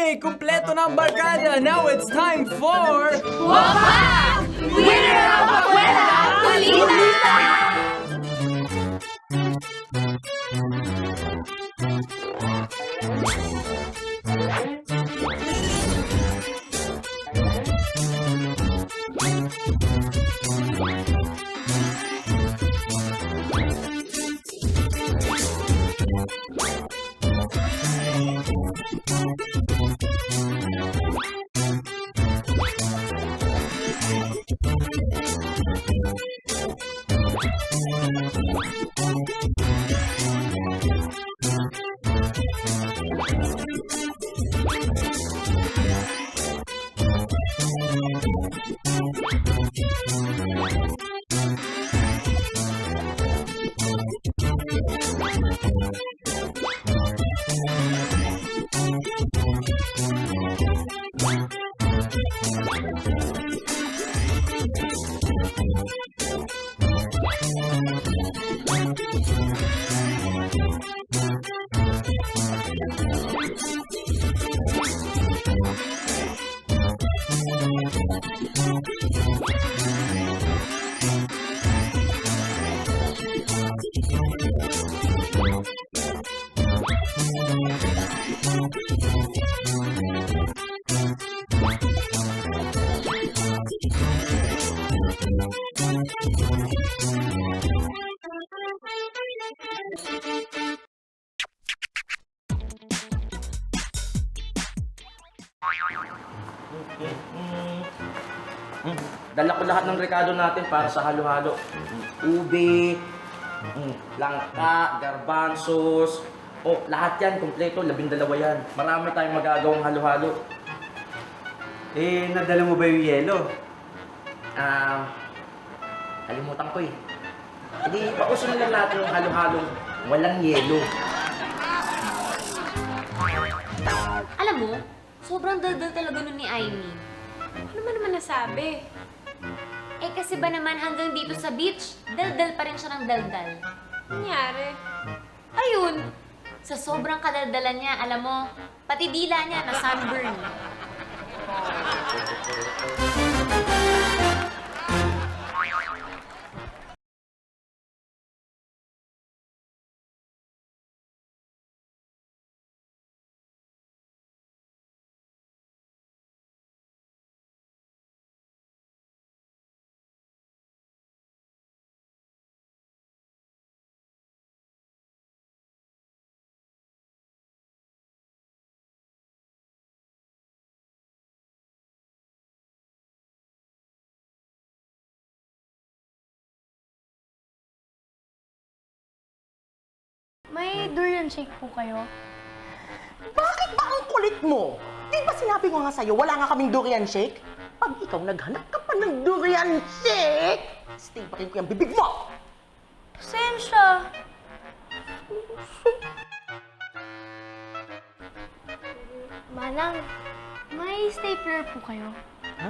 Okay, kumpleto na ang barkada. Now it's time for... Wapak! Winner of Pakwela, Kulita! Dala ko lahat ng rekado natin para sa halo-halo. Ube, langka, garbanzos. Lahat yan, kumpleto, 12 yan. Marami tayong magagawang halo-halo. Nadala mo ba yung yelo? Kalimutan ko eh. Hindi, pauso na lang natin yung halo-halong walang yelo. Alam mo, sobrang daldal talaga nun ni Aimee. Ano ba naman nasabi? Eh kasi ba naman hanggang dito sa beach, daldal pa rin siya ng daldal. Nangyari? Ayun, sa sobrang kadaldalan niya, alam mo, pati dila niya na sunburn. May durian shake po kayo? Bakit ba ang kulit mo? Di ba sinabi ko nga sa'yo, wala nga kaming durian shake? Pag ikaw naghanap ka pa ng durian shake, stay pa rin ko yung bibig mo! Pasensya. Manang, may stapler po kayo? Ha?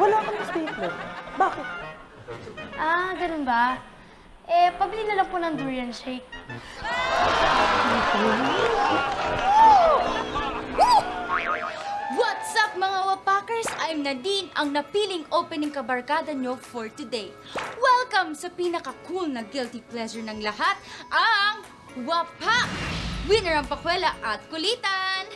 Wala kang stapler. Bakit? Ah, ganun ba? Eh, pabili na lang po ng durian shake. What's up mga Wapakers? I'm Nadine, ang napiling opening kabarkada nyo for today. Welcome sa pinaka-cool na guilty pleasure ng lahat, ang Wapak! Winner ang Pakwela at Kulitan!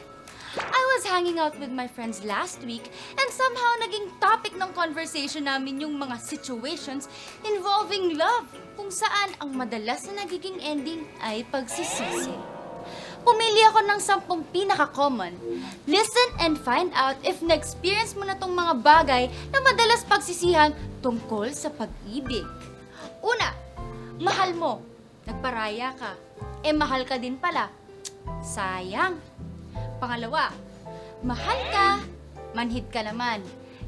I was hanging out with my friends last week and somehow naging topic ng conversation namin yung mga situations involving love kung saan ang madalas na nagiging ending ay pagsisisi. Pumili ako ng 10 pinaka-common. Listen and find out if na-experience mo na tong mga bagay na madalas pagsisihan tungkol sa pag-ibig. Una, mahal mo. Nagparaya ka. Mahal ka din pala. Sayang. Pangalawa, mahal ka, manhid ka naman.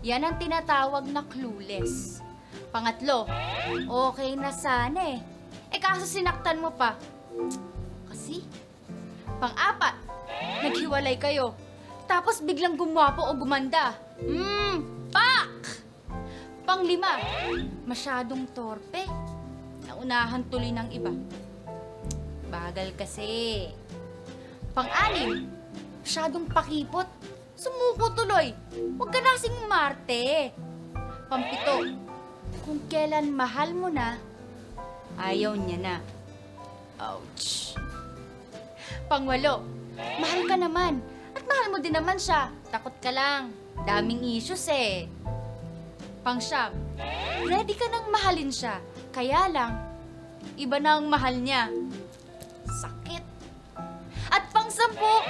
Yan ang tinatawag na clueless. Pangatlo, okay na sana kaso sinaktan mo pa. Kasi, pang-apat, naghiwalay kayo. Tapos biglang gumwapo o gumanda. Pak! Pang-5, masyadong torpe. Naunahan tuloy ng iba. Bagal kasi. Pang-6, Masyadong pakipot. Sumuko tuloy. Huwag ka nasing Marte. Pampito, kung kailan mahal mo na, ayaw niya na. Ouch. Pangwalo, mahal ka naman. At mahal mo din naman siya. Takot ka lang. Daming issues eh. Pangsyam, ready ka nang mahalin siya. Kaya lang, iba na ang mahal niya. Sakit. At pangsampu,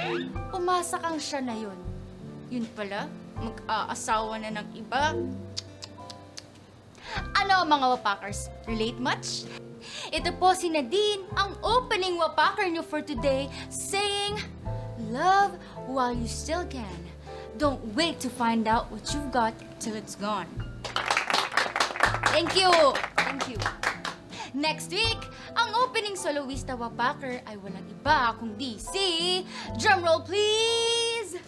umasa kang siya na yun. Yun pala, mag-aasawa na ng iba. Ano mga Wapakers? Relate much? Ito po si Nadine, ang opening Wapaker nyo for today, saying, love while you still can. Don't wait to find out what you've got till it's gone. Thank you! Thank you. Next week, ang opening soloista Wapaker ay walang iba kundi si... Drumroll please!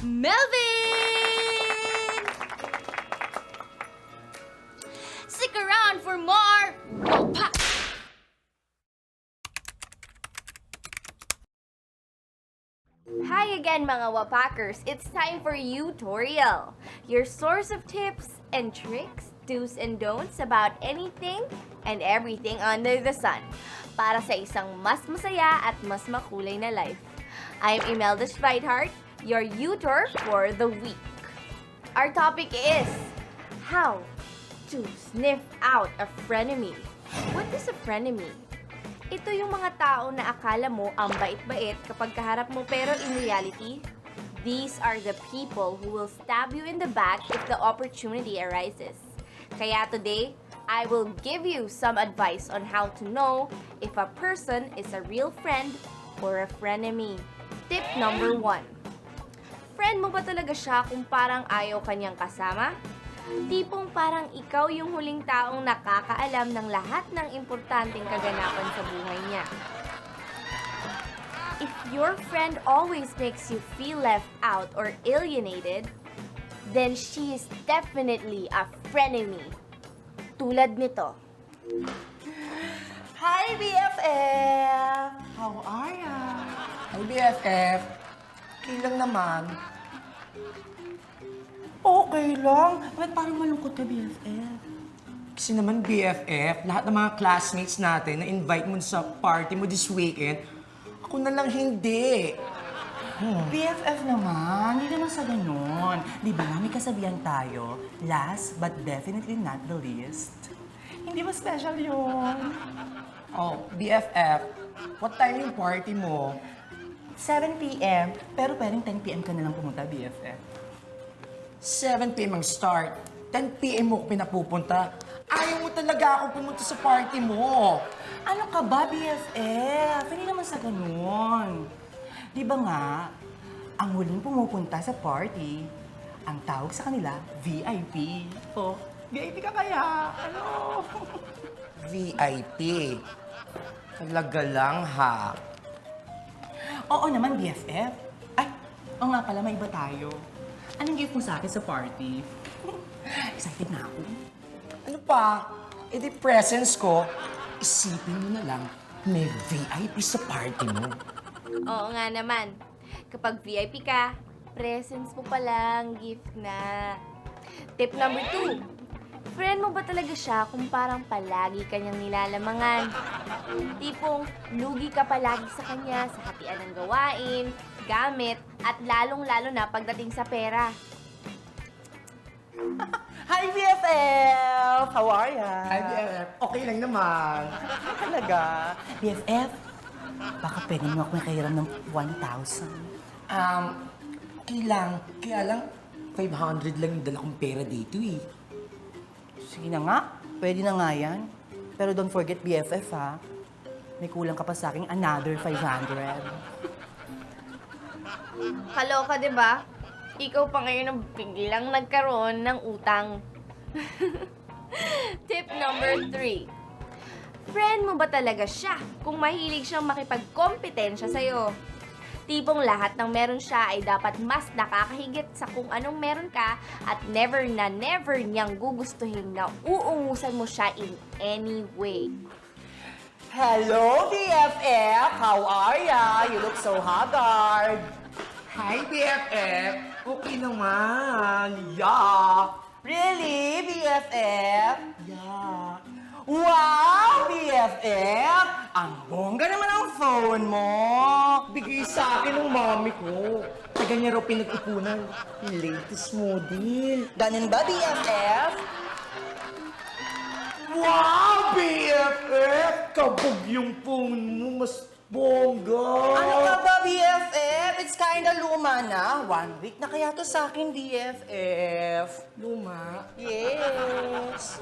Melvin! Stick around for more Wapak! Hi again mga Wapakers! It's time for Utorial, your source of tips and tricks, do's and don'ts about anything and everything under the sun para sa isang mas masaya at mas makulay na life. I'm Imelda Schweithart, your tutor for the week. Our topic is how to sniff out a frenemy. What is a frenemy? Ito yung mga tao na akala mo ang bait-bait kapag kaharap mo pero in reality, these are the people who will stab you in the back if the opportunity arises. Kaya today, I will give you some advice on how to know if a person is a real friend or a frenemy. Tip number 1. Friend mo ba talaga siya kung parang ayaw kanyang kasama? Tipong parang ikaw yung huling taong nakakaalam ng lahat ng importanteng kaganapan sa buhay niya. If your friend always makes you feel left out or alienated, then she is definitely a frenemy. Tulad nito. Hi, BFF! How are ya? Hi, BFF. Okay lang naman. Okay lang. Ba't parang malungkot ka, BFF? Kasi naman, BFF, lahat ng mga classmates natin na invite mo sa party mo this weekend, ako na lang hindi. BFF naman, hindi naman sa ganun. Di ba may kasabihan tayo, last but definitely not the least. Hindi ba special yun? Oh, BFF, what time yung party mo? 7 p.m. Pero pwedeng 10 p.m. ka na lang pumunta, BFF. 7 p.m. ang start. 10 p.m. mo ako pinapupunta. Ayaw mo talaga ako pumunta sa party mo. Ano ka ba, BFF? Hindi naman sa ganun. Di ba nga, ang huling pumupunta sa party, ang tawag sa kanila, VIP. Oh, VIP ka kaya? Ano? VIP. Talaga lang, ha? Oo naman, BFF. Ay, oo nga pala, may iba tayo. Anong gift mo sa akin sa party? Excited na ako. Ano pa? Eh di presents ko, isipin mo na lang, may VIP sa party mo. Oo nga naman. Kapag VIP ka, presents mo palang gift na. Tip number 2. Friend mo ba talaga siya kung parang palagi kanyang nilalamangan? Tipong lugi ka palagi sa kanya sa hatian ng gawain, gamit, at lalong-lalo na pagdating sa pera. Hi, BFF! How are ya? Hi, BFF. Okay lang naman. Talaga? BFF, baka pwede mo ako nakahiram ng 1,000. Okay lang. Kaya lang, 500 lang yung dala kong pera dito eh. Sige na nga, pwede na nga yan. Pero don't forget BFF ha, may kulang ka pa sa akin another 500. Kaloka, di ba? Ikaw pa ngayon ang biglang nagkaroon ng utang. Tip number 3. Friend mo ba talaga siya kung mahilig siyang makipagkompetensya sa'yo? Tipong lahat ng meron siya ay dapat mas nakakahigit sa kung anong meron ka at never na never niyang gugustuhin na uungusan mo siya in any way. Hello, BFF! How are ya? You look so haggard. Hi, BFF! Okay naman. Yeah. Really, BFF? Yeah. Wow, BFF! Ang bongga naman ang phone mo. Bigay sa akin ng mami ko. Taga niya raw pinag-ipunan. Yung latest model. Ganun ba, BFF? Wow, BFF! Kabog yung phone mo. Mas bongga. Ano ka ba, BFF? It's kinda luma na. 1 week na kaya to sa akin, BFF. Luma. Yes.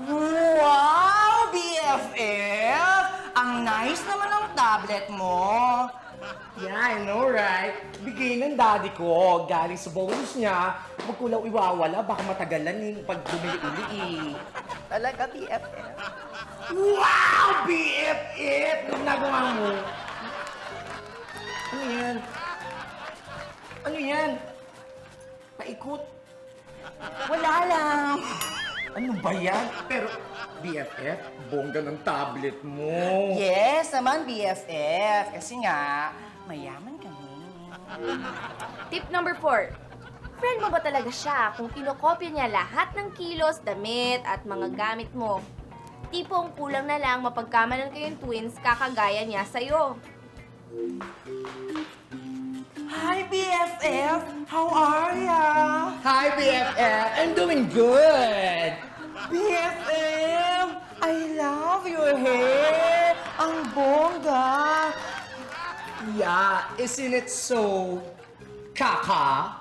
Wow, BFF! Ang nice naman ng tablet mo. Yeah, I know, right? Bigay ng daddy ko. Galing sa bonus niya. Magkulaw iwawala. Baka matagalan yung pag bumili-uli eh. Talaga, BFF. Wow, BFF! Anong nagawa mo? Ano yan? Ano yan? Paikot. Wala lang. Ano ba yan? Pero, BFF, bongga ng tablet mo. Yes naman, BFF. Kasi nga, mayaman kami. Tip number 4. Friend mo ba talaga siya kung kinokopya niya lahat ng kilos, damit, at mga gamit mo? Tipong kulang na lang mapagkamalan kayong twins kakagaya niya sa'yo. Hi, BFF! How are ya? Hi, BFF! I'm doing good! BFF! I love your hair! Ang bongga! Yeah, isn't it so... Kaka?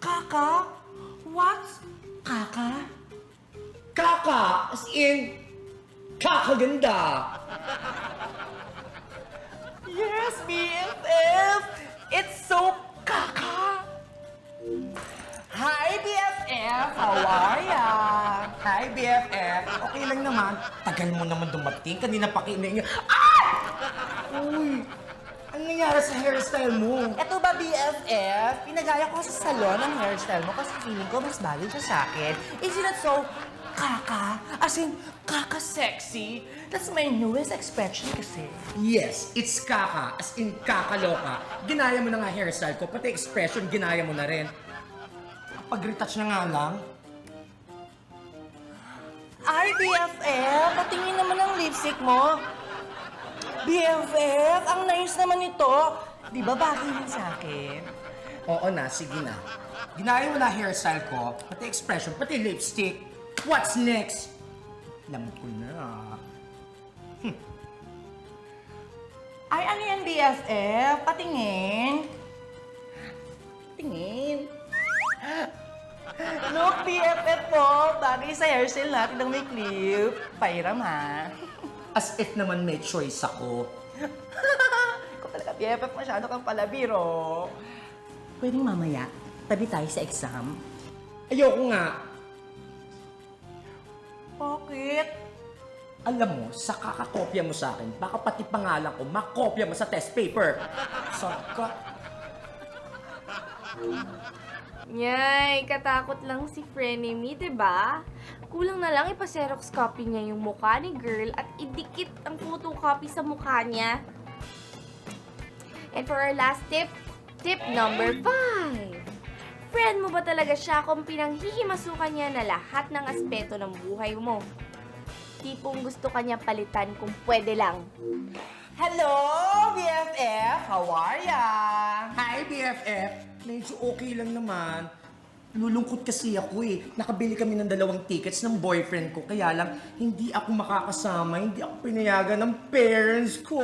Kaka? What's kaka? Kaka! As in... Kakaganda! Yes, BFF! It's so kaka! Hi, BFF! How are ya? Hi, BFF! Okay lang naman. Tagal mo naman dumating. Kanina pa kinain niya. Ah! Uy! Ano nangyari sa hairstyle mo? Eto ba, BFF? Pinagaya ko sa salon ang hairstyle mo kasi feeling ko mas bagay siya sa akin. Isn't it so kaka? As in, kaka-sexy? That's my newest expression kasi. Yes, it's kaka. As in kakaloka. Ginaya mo na nga hairstyle ko. Pati expression, ginaya mo na rin. Pag-retouch na nga lang. Ay, BFF! Patingin naman ang lipstick mo. BFF, ang nice naman ito. Di ba bagay din sa akin? Oo na, sige na. Ginaya mo na hairstyle ko, pati expression, pati lipstick. What's next? Alam ko na. Ay, ano yan, BFF? Patingin. Tingin. Look, BFF po. Bagay sa hairstyle natin ng may clip. Pairam, ha? As if naman may choice ako. Ikaw talaga, BFF, masyado kang palabiro. Pwedeng mamaya, tabi tayo sa exam. Ayoko nga. Bakit? Alam mo, sa kakakopya mo sa akin, baka pati pangalan ko makopya mo sa test paper. Saka. Nyay, katakot lang si Frenemy, diba? Kulang na lang ipa-xerox copy niya yung mukha ni girl at idikit ang photocopy sa mukha niya. And for our last tip, tip number 5. Friend mo ba talaga siya kung pinanghihimasukan niya na lahat ng aspeto ng buhay mo? Tipong gusto ka niya palitan kung pwede lang. Hello, BFF! How are ya? Hi, BFF! Medyo okay lang naman. Lulungkot kasi ako eh. Nakabili kami ng 2 tickets ng boyfriend ko. Kaya lang, hindi ako makakasama. Hindi ako pinayagan ng parents ko.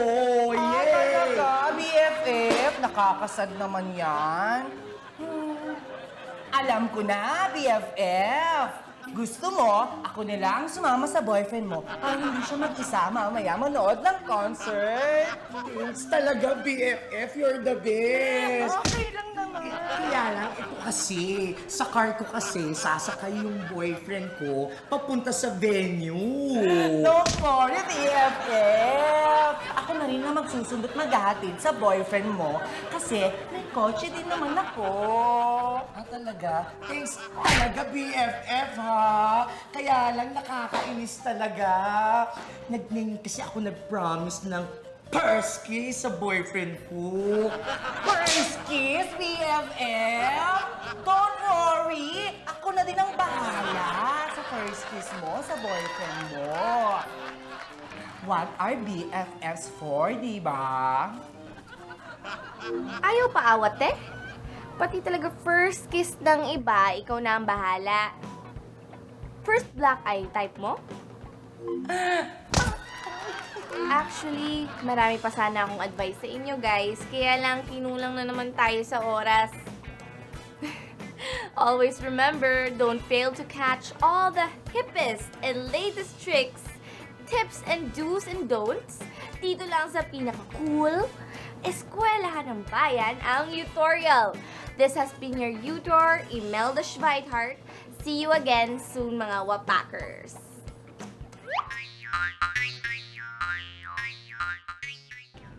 Ah, talaga, BFF? Nakakasad naman yan. Alam ko na, BFF. Gusto mo, ako na lang sumama sa boyfriend mo para hindi siya mag-isa mamaya manood ng concert. Thanks talaga, BFF. You're the best. Okay lang naman. Kaya lang, ito kasi, sa car ko kasi, sasakay yung boyfriend ko papunta sa venue. Don't worry, BFF. Ako na rin naman magsusundot maghahatid sa boyfriend mo kasi may kotse din naman ako. Ah, talaga? Thanks talaga, BFF, ha? Kaya lang nakakainis talaga. Kasi ako nag-promise ng first kiss sa boyfriend ko. First kiss, BFF? Don't worry, ako na din ang bahala sa first kiss mo sa boyfriend mo. What are BFFs for, di ba? Ayaw pa awat eh. Pati talaga first kiss ng iba, ikaw na ang bahala. First black eye type mo? Actually, marami pa sana akong advice sa inyo guys. Kaya lang, kinulang na naman tayo sa oras. Always remember, don't fail to catch all the hippest and latest tricks, tips and do's and don'ts dito lang sa pinaka-cool eskwelahan ng bayan, ang Utorial. This has been your Utor, Imelda Schweithart. See you again soon, mga Wapackers.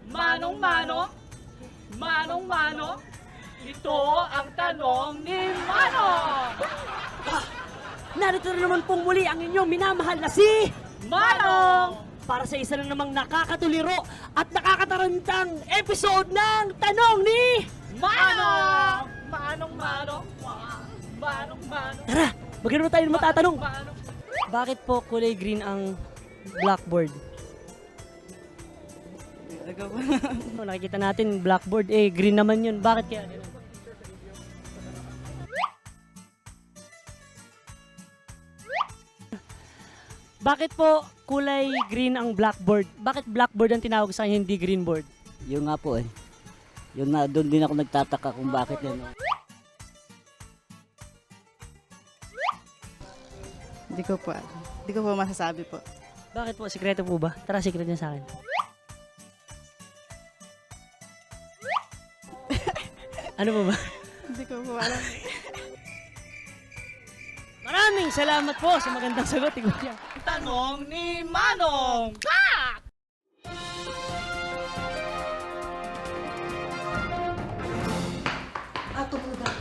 Manong-mano? Manong-mano? Ito ang tanong ni Manong! Narito na naman pong muli ang inyong minamahal na si Manong! para sa isa na namang nakakatuliro at nakakatarantang episode ng Tanong ni Manong! Manong-mano? Manong-mano? Tara, magkano tayo matatanong? Manong! Bakit po kulay green ang blackboard? Nakikita natin blackboard, green naman yun. Bakit kaya ganun? Bakit po kulay green ang blackboard? Bakit blackboard ang tinawag sa kanya, hindi green board? Yun nga po eh. Yun na, doon din ako nagtataka kung bakit yan. Hindi ko po alam. Hindi ko po masasabi po. Bakit po? Sikreto po ba? Tara, secret niya sa akin. Ano po ba? Hindi ko po alam. Maraming salamat po sa magandang sagot, Kuya. Tanong ni Manong! Ato mo ba?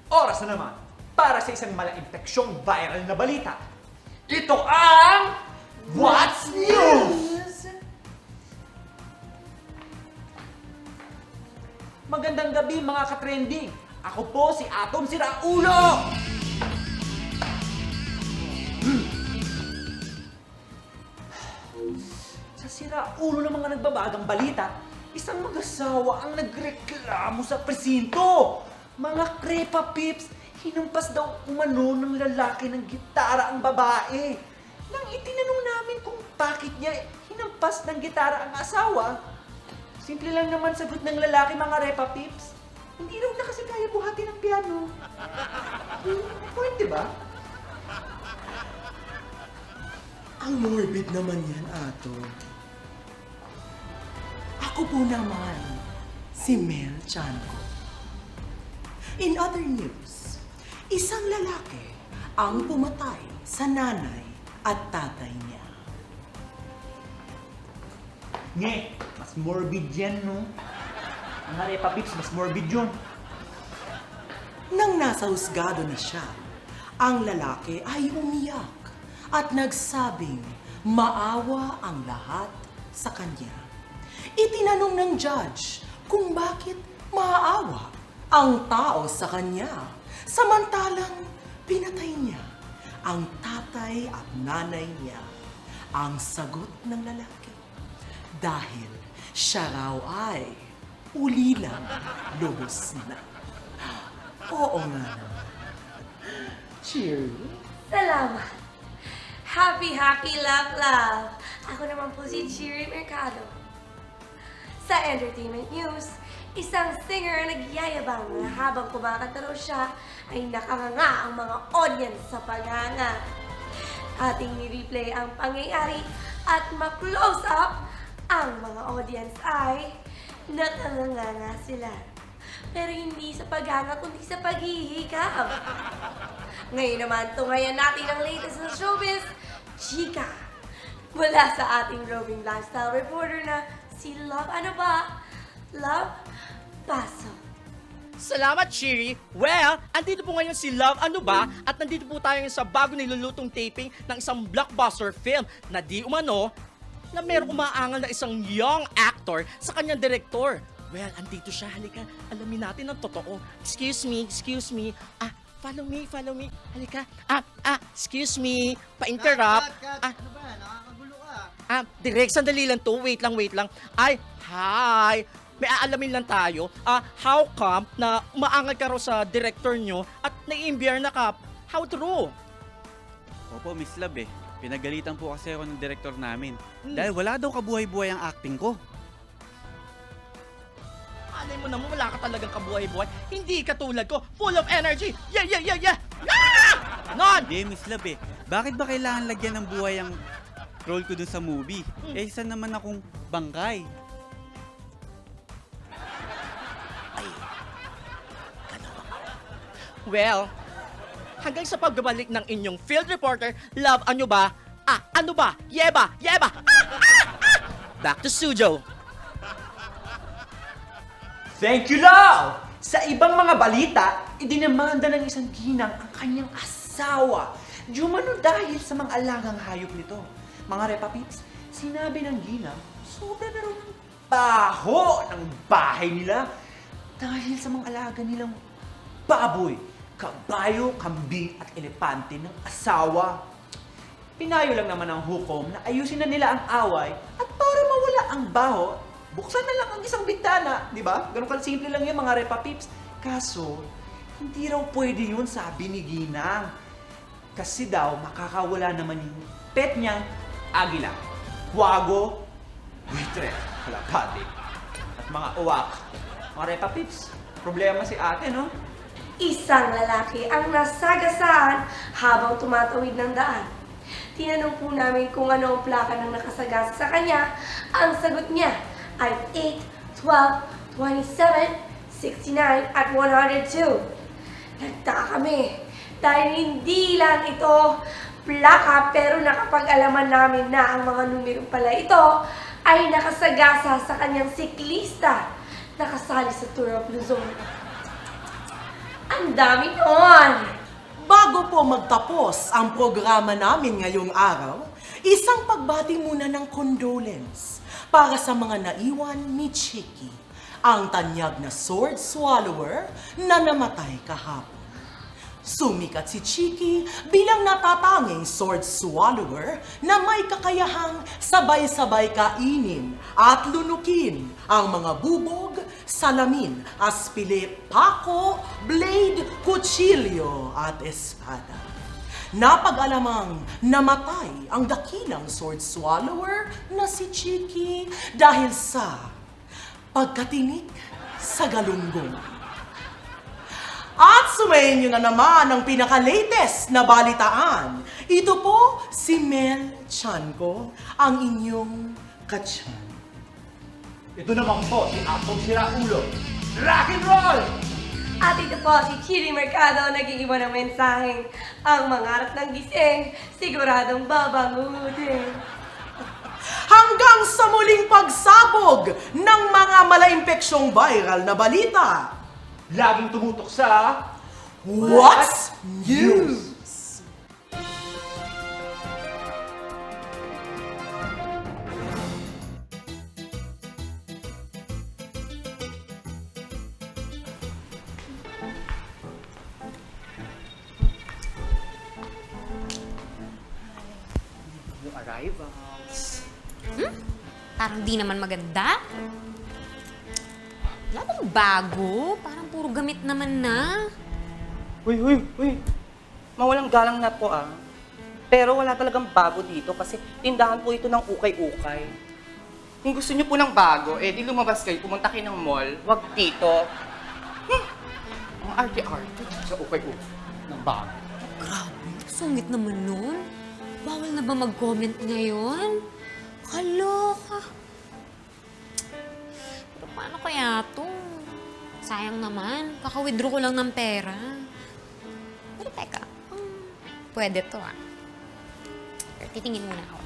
Oras na naman para sa isang mala-impeksyong viral na balita. Ito ang What's News! Magandang gabi mga ka-trending. Ako po si Atom Siraulo! Sa Siraulo ng mga nagbabagang balita, isang mag-asawa ang nagreklamo sa presinto. Mga krepa pips, hinumpas daw umano ng lalaki ng gitara ang babae. Nang itinanong namin kung bakit niya hinampas ng gitara ang asawa, simple lang naman sagot ng lalaki, mga repa pips. Hindi raw na kasi kaya buhatin ang piano. Point, diba? Ang morbid naman yan, Ato. Ako po naman, si Mel Chanco. In other news, isang lalaki ang pumatay sa nanay at tatay niya. Nge, mas morbid yan, no? Mga repa pips, mas morbid yun. Nang nasa husgado na siya, ang lalaki ay umiyak at nagsabing maawa ang lahat sa kanya. Itinanong ng judge kung bakit maawa ang tao sa kanya, samantalang pinatay niya ang tatay at nanay niya. Ang sagot ng lalaki, dahil siya raw ay ulilang lubos na. Oo nga naman. Cheers! Salamat! Happy, happy, love, love! Ako naman po si Cheery Mercado. Sa entertainment news, isang singer ang nagyayabang na habang kumakanta raw siya ay nakanganga ang mga audience sa pagnganga. Ating ni-replay ang pangyayari at ma-close up ang mga audience ay nakanganga sila. Pero hindi sa paghanga, kundi sa paghihikab. Ngayon naman, tungayan natin ang latest na showbiz, chika. Mula sa ating roving lifestyle reporter na si Love, ano ba? Love Paso. Salamat, Chiri! Well, andito po ngayon si Love Ano Ba? At nandito po tayo sa bago nilulutong taping ng isang blockbuster film na di umano na merong umaangal na isang young actor sa kanyang director. Well, andito siya. Halika, alamin natin ang totoo. Excuse me. Follow me. Halika. Excuse me. Pa-interrupt. Ano ba? Nakakagulo ka. Direk, sandali lang to. Wait lang. Ay, hi. May aalamin lang tayo. How come na umaangal ka raw sa director nyo at nai-imbiyer na ka? How true? Opo, Miss Love eh. Pinagalitan po kasi ako ng director namin. Dahil wala daw kabuhay-buhay ang acting ko. Alay mo naman, wala ka talagang kabuhay-buhay. Hindi ka tulad ko, full of energy. Yeah! Ganon! Miss Love eh. Bakit ba kailangan lagyan ng buhay ang role ko dun sa movie? Isa naman akong bangkay. Well, hanggang sa pagbabalik ng inyong field reporter, Love Ano Ba? Ano ba? Yeba! Back to studio. Thank you, Love! Sa ibang mga balita, idinamanda ng isang ginang ang kanyang asawa. Di umano dahil sa mga alagang hayop nito. Mga Repa Peeps, sinabi ng ginang, sobra na rin baho ng bahay nila dahil sa mga alaga nilang baboy, kabayo, kambing at elepante ng asawa. Pinayo lang naman ang hukom na ayusin na nila ang away at para mawala ang baho, buksan na lang ang isang bintana, di ba? Ganun simple lang yun mga Repa Peeps. Kaso, hindi raw pwede yun sabi ni Ginang. Kasi daw makakawala naman yung pet niyang agila, wago, buitre, kalapati, at mga uwak. Mga Repa Peeps, problema si ate, no? Isang lalaki ang nasagasaan habang tumatawid ng daan. Tinanong po namin kung ano ang plaka ng nakasagasa sa kanya. Ang sagot niya ay 8, 12, 27, 69 at 102. Nagtaka kami dahil hindi lang ito plaka pero nakapag-alaman namin na ang mga numero pala ito ay nakasagasa sa kanyang siklista nakasali sa Tour of Luzon. Ang dami nun! Bago po magtapos ang programa namin ngayong araw, isang pagbati muna ng condolence para sa mga naiwan ni Chiki, ang tanyag na sword swallower na namatay kahapon. Sumikat si Chiki bilang natatanging sword swallower na may kakayahang sabay-sabay kainin at lunukin ang mga bubog, salamin, aspile, pako, blade, kutsilyo at espada. Napag-alamang namatay ang dakilang sword swallower na si Chiki dahil sa pagkatinik sa galunggong. At sumayin nyo na naman ang pinaka-latest na balitaan. Ito po si Mel Chanko, ang inyong kachan. Ito naman po si Atong Siraulo. Rock and roll! At ito po si Chiri Mercado nag-iiwan ng mensaheng ang mangarap ng gising, siguradong babangutin. Hanggang sa muling pagsabog ng mga malaimpekyong viral na balita. Laging tumutok sa What's News? New arrivals. Parang di naman maganda. Wala bang bago? Parang puro gamit naman na. Uy. Mawalang galang na po Pero wala talagang bago dito kasi tindahan po ito ng ukay-ukay. Kung gusto niyo po ng bago, di lumabas kayo, pumunta kayo ng mall, wag dito. Ang arte-arte sa ukay-ukay ng bago. Grabe, sungit naman nun. Bawal na ba mag-comment ngayon? Kaloka. Pero paano kaya to? sayang naman. Kaka-withdraw ko lang ng pera. Pero teka, pwede to ah. Pero titingin muna ako.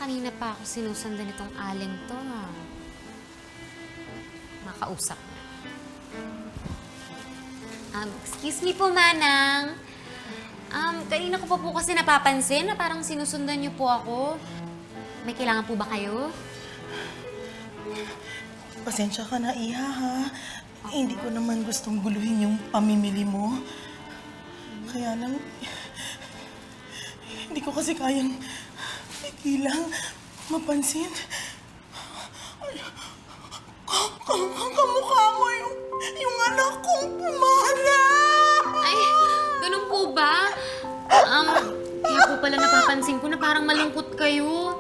Kanina pa ako sinusundan itong aling to, ha. Makausap na. Excuse me po, Manang. Kanina ko pa po kasi napapansin na parang sinusundan niyo po ako. May kailangan po ba kayo? Pasensya ka na, Iha, ha? Hindi ko naman gustong guluhin yung pamimili mo. Kaya lang, hindi ko kasi kayang ilang mapansin. Kamukha mo yung anak kong Mana! Ay, ganun po ba? Kaya po pala napapansin ko na parang malungkot kayo.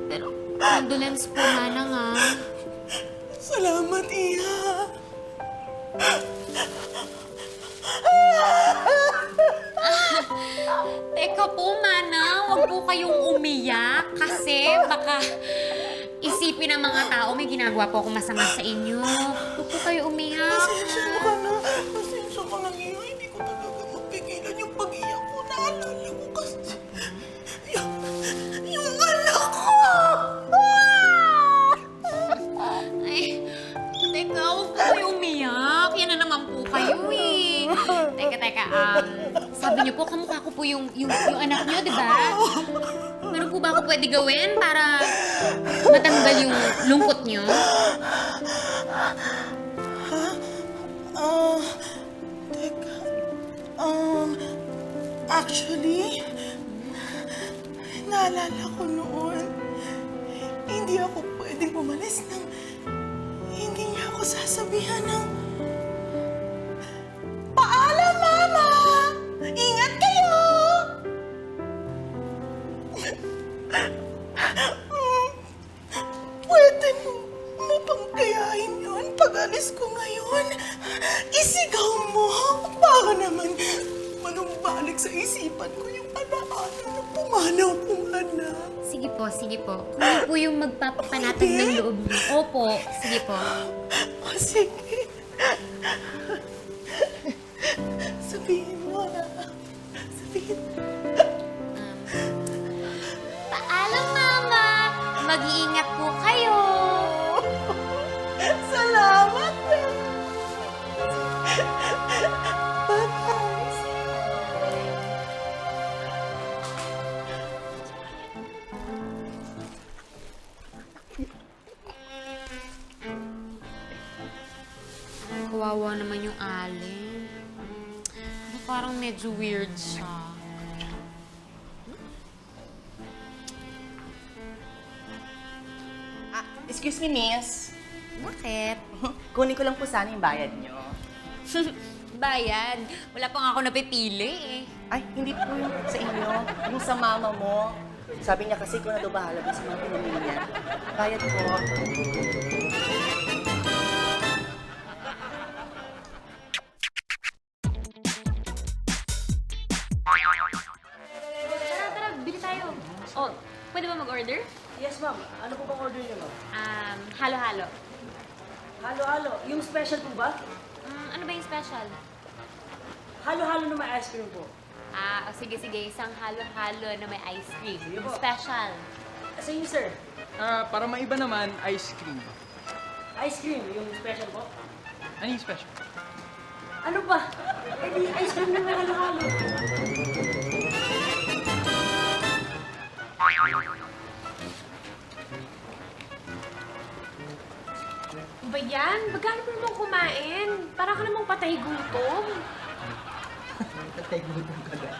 Pero, condolence po, Manang, ha. Salamat, Iha. Teka po, Mana, huwag po kayong umiyak kasi baka isipin ng mga tao may ginagawa po ako masama sa inyo. Huwag po kayo umiyak. Pasensya ka na. Pasensya ka na, Iha. Hindi ko talaga mapigilan yung pag-iyak ko. Naalala ko kasi yung anak ko! Ay, teka, huwag po kayo umiyak. Yan na naman po kayo eh. Teka, sabi niyo po, kamukha ko po yung anak niyo, di ba? Meron po ba ako pwede gawin para matanggal yung lungkot niyo? Teka. Actually, naalala ko noon, hindi ako pwedeng umalis nang hindi niya ako sasabihan ng paalam, Mama! Ingat kayo! Pwede mo bang gayahin yun pag-alis ko ngayon? Isigaw mo para naman manumbalik sa isipan ko yung alaala na pumanaw kong anak. Sige po. Kung ano po yung magpapapanatag ng loob niyo. Opo, sige po. Sige. Sabihin mo na. Sabihin. Paalam, Mama! Mag-iingat po kayo! Salamat! Bye-bye! Kawawa naman yung Alin. Parang medyo weird siya. Excuse me, miss. Bakit? Kunin ko lang po sana yung bayad nyo. Bayad? Wala pa nga ako napipili eh. Ay, hindi po yung sa inyo. Yung sa mama mo. Sabi niya kasi ko na daw bahala sa mga pinamili niya. Bayad po. Tara, bili tayo. Oh, pwede ba mag-order? Yes, ma'am. Ano po bang order niyo, ma'am? Halo-halo. Halo-halo. Yung special po ba? Ano ba yung special? Halo-halo na may ice cream po. Sige. Isang halo-halo na may ice cream. Yung special. Sa inyo, sir. Para maiba naman, ice cream. Ice cream, yung special po. Ano yung special? Ano ba? Eh di ice cream na may halo-halo. Ba yan? Magkano mo naman kumain? Para ka namang patay gutom. Patay gutom ka na.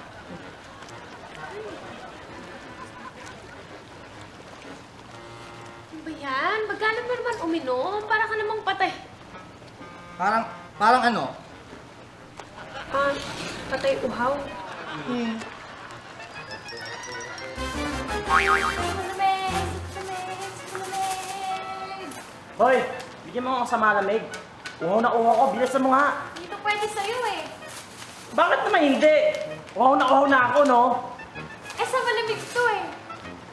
Ba yan? Magkano mo naman uminom? Para ka namang patay. Parang ano? Patay uhaw. Hoy, bigyan mo ako sa malamig. Uhaw na uhaw ko, bilisan mo nga. Dito pwede sa'yo eh. Bakit naman hindi? Uhaw na ako, no? Eh, sa malamig to eh.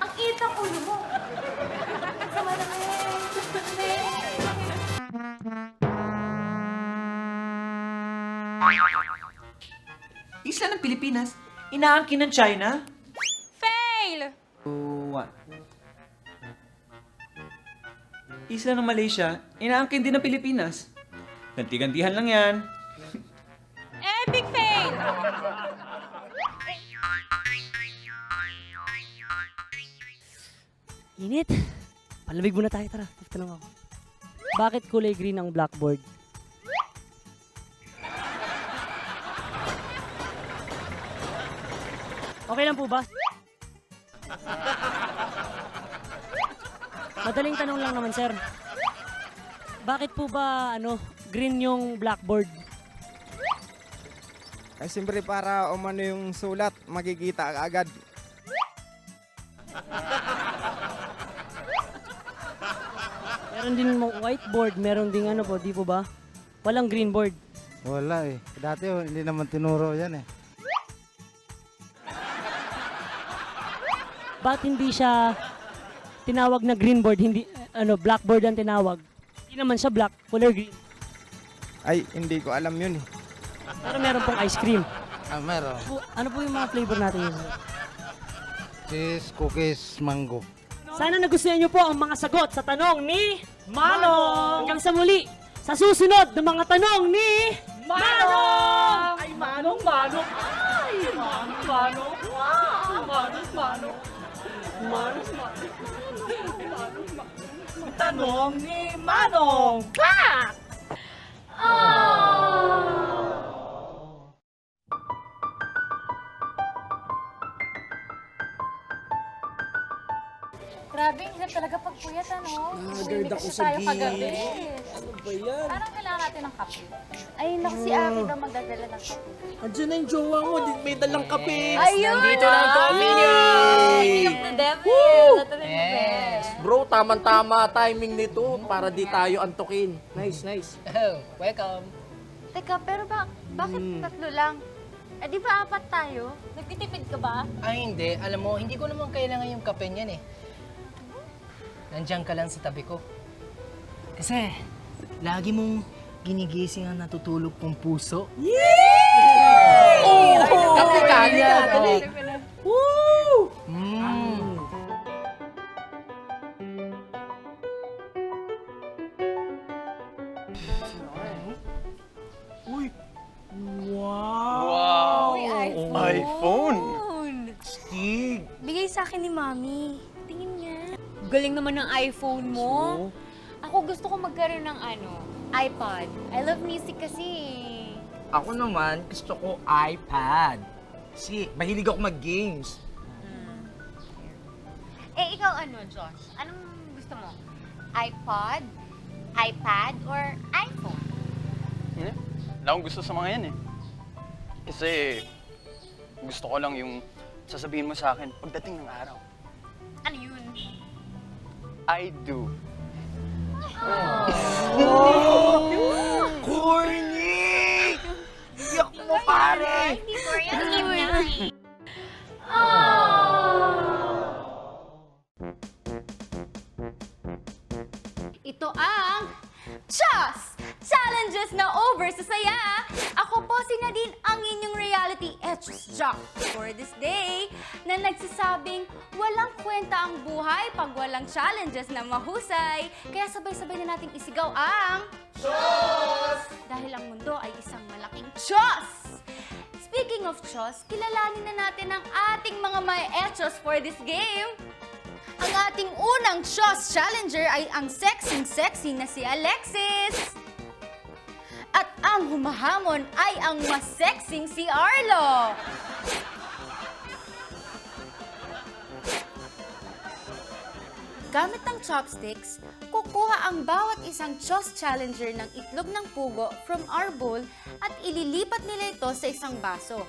Ang init ang ulo mo. Sa malamig. Isla ng Pilipinas, inaangkin ng China. Fail! Isla ng Malaysia, inaangkin din ng Pilipinas. Ganti-gantihan lang yan. Epic fail! Init. Palamig muna tayo, tara. Tanong ako. Bakit kulay green ang blackboard? Okay lang po ba? Madaling tanong lang naman, sir. Bakit po ba, green yung blackboard? Ay, siyempre para umano yung sulat, makikita agad. Meron din mong whiteboard, meron din di po ba? Walang green board. Wala eh. Dati hindi naman tinuro yan eh. Ba't hindi siya tinawag na green board, hindi, blackboard ang tinawag? Hindi naman siya black, color green. Ay, hindi ko alam yun eh. Pero meron pong ice cream. Ah, meron. Ano po yung mga flavor natin yun? Cheese, cookies, mango. Sana nagustuhan niyo po ang mga sagot sa tanong ni Manong! Hanggang sa muli, sa susunod ng mga tanong ni Manong! Ay, Manong! Ay, Manong! Wow! Manong! Tanong ni Manong! Clap! Grabe, ang hirap talaga pagpuyat, Nagard ako sa tayo kagabi. Ano ba yan? Parang kailangan natin ng kape. Ay, naku, si Aki daw magdadala ng kape. Andiyan na yung jowa mo, may dalang kape. Ayun! Nandito na ang coffee niya! King of the devil! Ito na yung best. Bro, tamang-tama timing nito para di tayo antukin. Nice. Welcome. Teka, pero bakit tatlo lang? Eh, di ba apat tayo? Nagtitipid ka ba? Ay, hindi. Alam mo, hindi ko naman kailangan yung kape niyan eh. Nandiyan ka lang sa tabi ko. Kasi, lagi mong ginigising ang natutulog kong puso. Yay! Oh! Kape kanya! Woo! Uy! Wow! iPhone! Stig! Bigay sa akin ni Mami. Tingin nga. Galing naman ng iPhone mo. Ako gusto ko magkaroon ng iPod. I love music kasi. Ako naman, gusto ko iPad. Kasi mahilig ako mag-games. Eh, ikaw Josh? Anong gusto mo? iPod, iPad, or iPhone? Wala akong gusto sa mga yan eh. Kasi gusto ko lang yung sasabihin mo sa akin pagdating ng araw. Ano yun? I do. Corny! Iyak mo, pare! Hindi ko yan. Ito ang Chos! Challenges na over sa saya! Ako po si Nadine, ang inyong reality Echos Jock for this day na nagsasabing walang kwenta ang buhay pag walang challenges na mahusay. Kaya sabay-sabay na nating isigaw ang Chos! Dahil ang mundo ay isang malaking Chos! Speaking of Chos, kilalanin na natin ang ating mga ma-Echos for this game. Ang ating unang Chos Challenger ay ang sexy na si Alexis. At ang humahamon ay ang mas sexing si Arlo. gamit ang chopsticks, kukuha ang bawat isang Chos Challenger ng itlog ng pugo from our bowl at ililipat nila ito sa isang baso.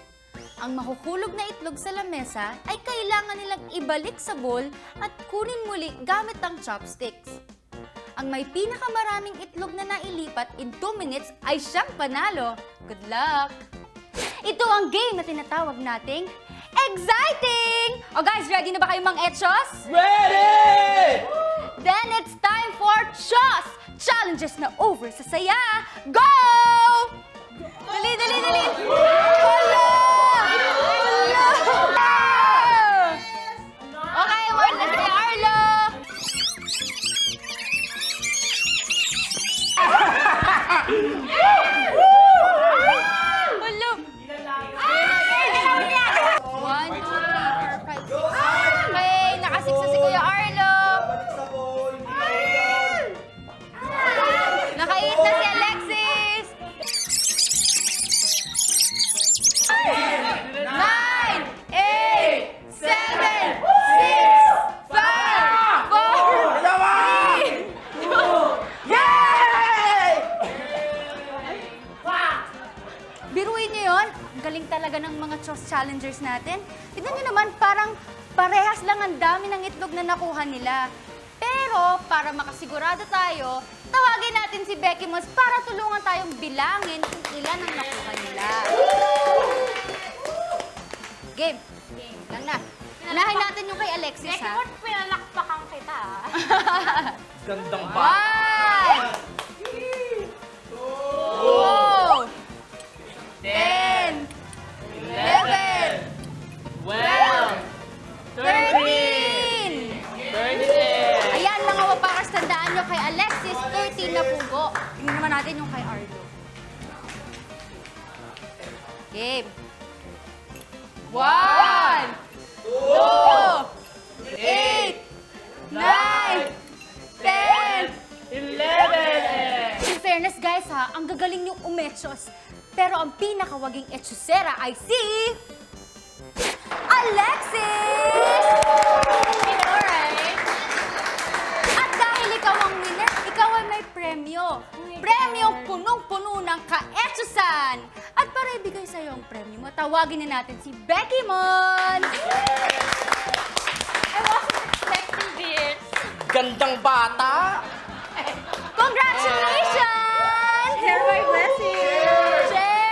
Ang mahuhulog na itlog sa lamesa ay kailangan nilang ibalik sa bowl at kunin muli gamit ang chopsticks. Ang may pinakamaraming itlog na nailipat in 2 minutes ay siyang panalo. Good luck! Ito ang game na tinatawag nating Exciting! O guys, ready na ba kayo mang etchos? Ready! Then it's time for Chos! Challenges na over sa saya! Go! Dali, dali, dali! Hala! Hala! Okay, word na si Arlo! Hala! 1, 2, 3, 4, 5, 6. Okay, nakasix na si Kuya Arlo. Naka-8 na si Alexis. 9, 8, 7, 6, 5, 4, 3, 2, yay! Biruin niyo yun? Ang galing talaga ng mga Chos Challengers natin. Tignan niyo naman, parang parehas lang ang dami ng itlog na nakuha nila. Pero, para makasigurado tayo, tawagin natin si Becky Moss para tulungan tayong bilangin kung ilan ang nakuha nila. Game. Game lang na. Unahin natin yung kay Alexis, ha? Becky Moss, pinalakpakan kita, ha? Gandang ba? 1, 2, 10, 11, 12, 13! Ayan, mga wapakas, tandaan nyo kay Alexis, 13 na pugo. Tingnan naman natin yung kay Arlo. Game. 1, 2, 8, 9, 10, 11! In fairness, guys, ha, ang gagaling yung umechos. Pero ang pinakawaging etchosera ay si... Alexis! Alright. At dahil ikaw ang winner, ikaw ay may premyo. Premyong punong-puno ng ka-etchosan. At para ibigay sa'yo ang premyo mo, tawagin na natin si Becky Mon! I wasn't expecting this. Gandang bata! Congratulations! Share my blessings! Share!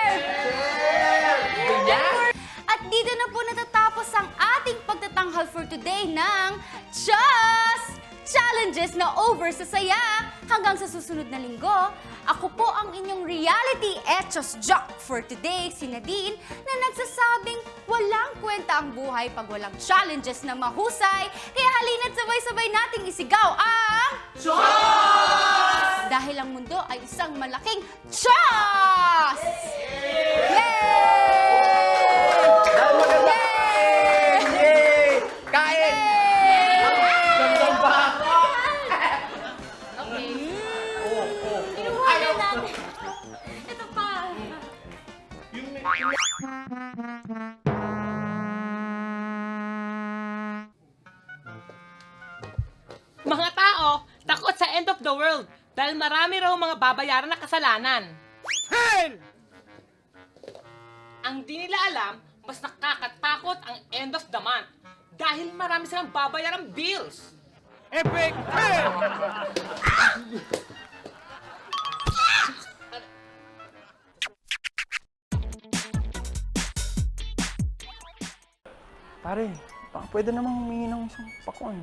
At dito na po natatapos ang ating pagtatanghal for today ng Chos Challenges na over sa saya. Hanggang sa susunod na linggo, ako po ang inyong reality Etchos Jock for today, si Nadine, na nagsasabing walang kwenta ang buhay pag walang challenges na mahusay. Kaya halina't sabay-sabay nating isigaw ang... Chos! Dahil ang mundo ay isang malaking Chos! Yay! Yay! Kain! Gandang bata! Okay. Kinuha na natin. Ito pa. Mga tao, takot sa end of the world dahil marami raw mga babayaran na kasalanan. Hell! Ang di nila alam, mas nakakatakot ang end of the month dahil marami silang babayarang bills. Epic hell! Pare, baka pwede namang humingi ng isang pakwan.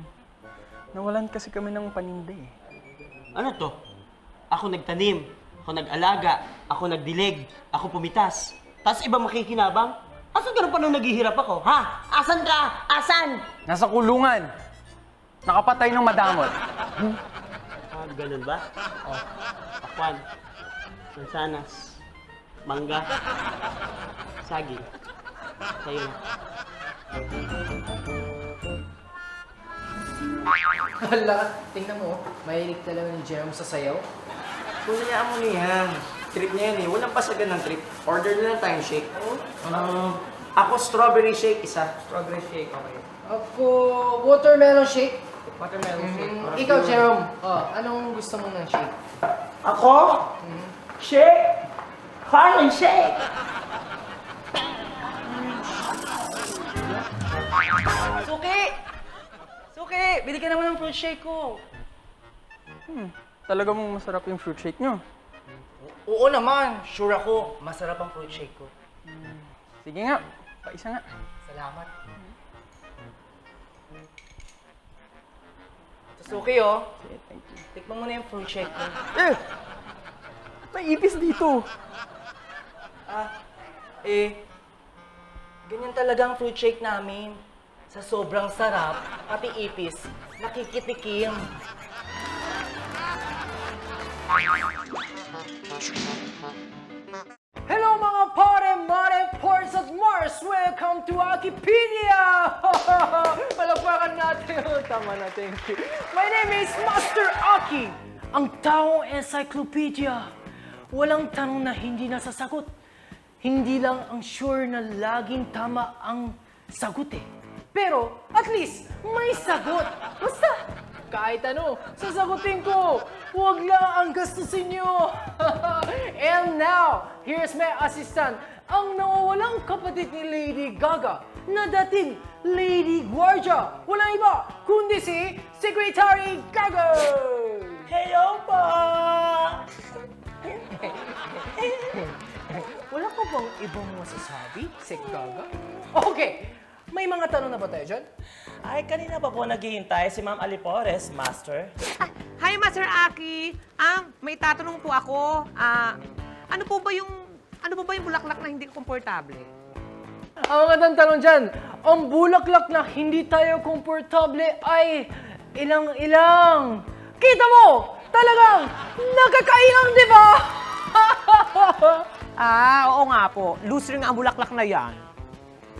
Nawalan kasi kami ng paninda eh. Ano to? Ako nagtanim, ako nag-alaga, ako nagdilig, ako pumitas. Tapos iba makikinabang? Asan ka na pa nung naghihirap ako, ha? Asan ka? Asan? Nasa kulungan. Nakapatay ng madamot. Ah, ganun ba? Oh, pakwan, mansanas, mangga, saging. Sa'yo na. Hala, tingnan mo, mahilig talaga ni Jerome sa sayaw. Kung nayaan mo niyan, trip niya yan eh. Walang pasagan ng trip. Order na lang tayong shake. Ako strawberry shake, isa. Strawberry shake, okay. Ako, watermelon shake. Watermelon shake. Ikaw, Jerome. Oh, anong gusto mo ng shake? Ako? Shake? Harlem shake! Suki! Suki! Bili ka naman ng fruit shake ko. Talaga mong masarap yung fruit shake nyo. Oo naman. Sure ako. Masarap ang fruit shake ko. Sige nga, paisa nga. Salamat. Suki, oh. Sige, thank you. Tikman mo na yung fruit shake ko. May ipis dito. Ganyan talaga ang fruit shake namin. Sa sobrang sarap, pati ipis, nakikitikim. Hello mga pare, mare, ports at Mars! Welcome to Wikipedia! Palakpakan natin. Tama na, thank you. My name is Master Aki, ang taong encyclopedia. Walang tanong na hindi nasasagot. Hindi lang ang sure na laging tama ang sagot eh. Pero at least may sagot. Basta kahit ano, sasagutin ko. Huwag lang ang gastusin nyo. And now, here's my assistant, ang nawawalang kapatid ni Lady Gaga na dating Lady Guardia. Walang iba, kundi si Secretary Gaga. Hello po! Wala ka bang ibang masasabi, Sek Gaga? Okay, may mga tanong na ba tayo dyan? Ay, kanina pa po naghihintay si Ma'am Alipores, Master. Hi, Master Aki. May tatanong po ako. Ano po ba yung bulaklak na hindi komportable? Ang mga tanong dyan, ang bulaklak na hindi tayo komportable ay ilang-ilang. Kita mo, talagang nakakailang, di ba? Oo nga po. Loser nga ang bulaklak na yan.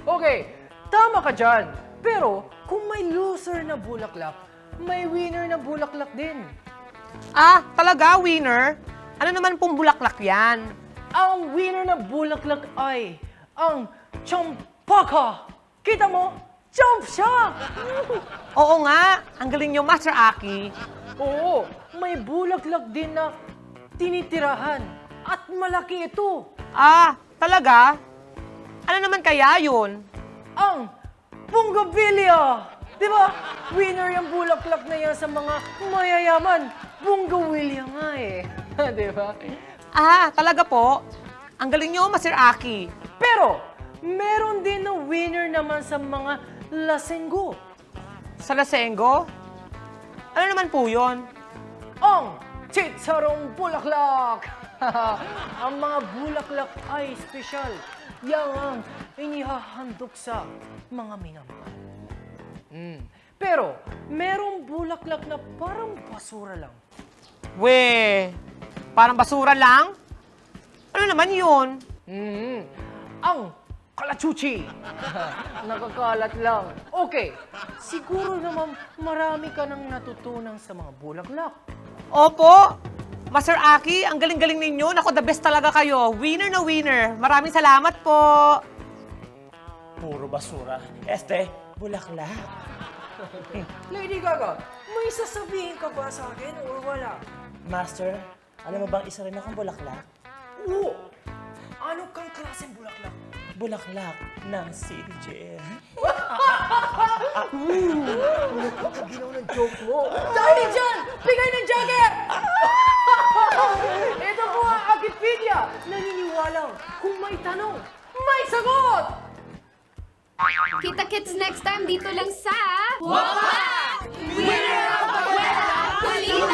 Okay, tama ka dyan. Pero kung may loser na bulaklak, may winner na bulaklak din. Talaga, winner? Ano naman pong bulaklak yan? Ang winner na bulaklak ay ang Champaka. Kita mo? Jump siya! Oo nga. Ang galing nyo, Master Aki. Oo, may bulaklak din na tinitirahan. At malaki ito. Talaga? Ano naman kaya yun? Ang Bougainvillea! Di ba? Winner yung bulaklak na yan sa mga mayayaman. Bougainvillea nga eh. Di ba? Talaga po? Ang galing nyo, Master Aki. Pero, meron din na winner naman sa mga lasenggo. Sa lasenggo? Ano naman po yun? Ang Chicharong Bulaklak! Ang mga bulaklak ay special. Yang ang inihahandog sa mga minamahal. Pero, merong bulaklak na parang basura lang. Parang basura lang? Ano naman yun? Ang kalachuchi. Nakakalat lang. Okay, siguro naman marami ka nang natutunan sa mga bulaklak. Opo! Master Aki, ang galing-galing ninyo. Naku, the best talaga kayo. Winner na winner. Maraming salamat po. Puro basura. Bulaklak. Lady Gaga, may sasabihin ka ba sa akin o wala? Master, alam mo bang isa rin akong bulaklak? Oo! Ano kang klaseng bulaklak? Bulaklak ng City Jail. Ginaw ng joke mo. Dahil dyan, bigay ng jacket! Ito po ang Wikipedia. Naniniwalang kung may tanong, may sagot! Kita-kits next time dito lang sa... Wapak! Winner of the Balita!